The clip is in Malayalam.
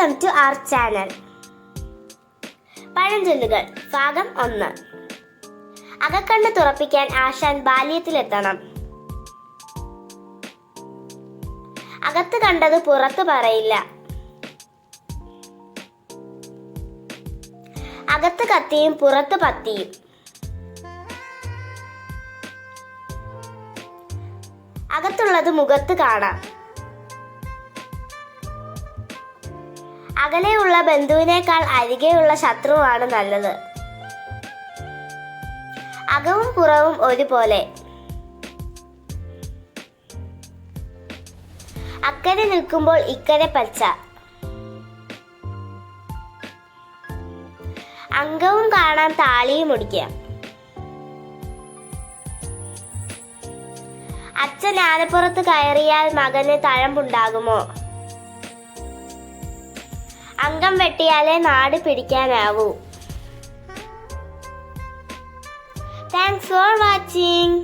Welcome to our channel. പഴഞ്ചൊല്ലുകൾ ഭാഗം 1. അകക്കണ്ണ് തുറപ്പിക്കാൻ ആശാൻ ബാല്യത്തിലെത്തണം. അകത്ത് കണ്ടത് പുറത്ത് പറയില്ല. അകത്ത് കത്തിയും പുറത്ത് പത്തിയും. അകത്തുള്ളത് മുഖത്ത് കാണാം. അകലെയുള്ള ബന്ധുവിനേക്കാൾ അരികെയുള്ള ശത്രുവാണ് നല്ലത്. അകവും പുറവും ഒരുപോലെ. അക്കരെ നിൽക്കുമ്പോൾ ഇക്കരെ പച്ച. അംഗവും കാണാൻ താളിയും ഒടിക്കാം. അച്ഛൻ ആനപ്പുറത്ത് കയറിയാൽ മകന് തഴമ്പുണ്ടാകുമോ? അംഗം വെട്ടിയാലേ നാട് പിടിക്കാനാവൂ. Thanks for watching.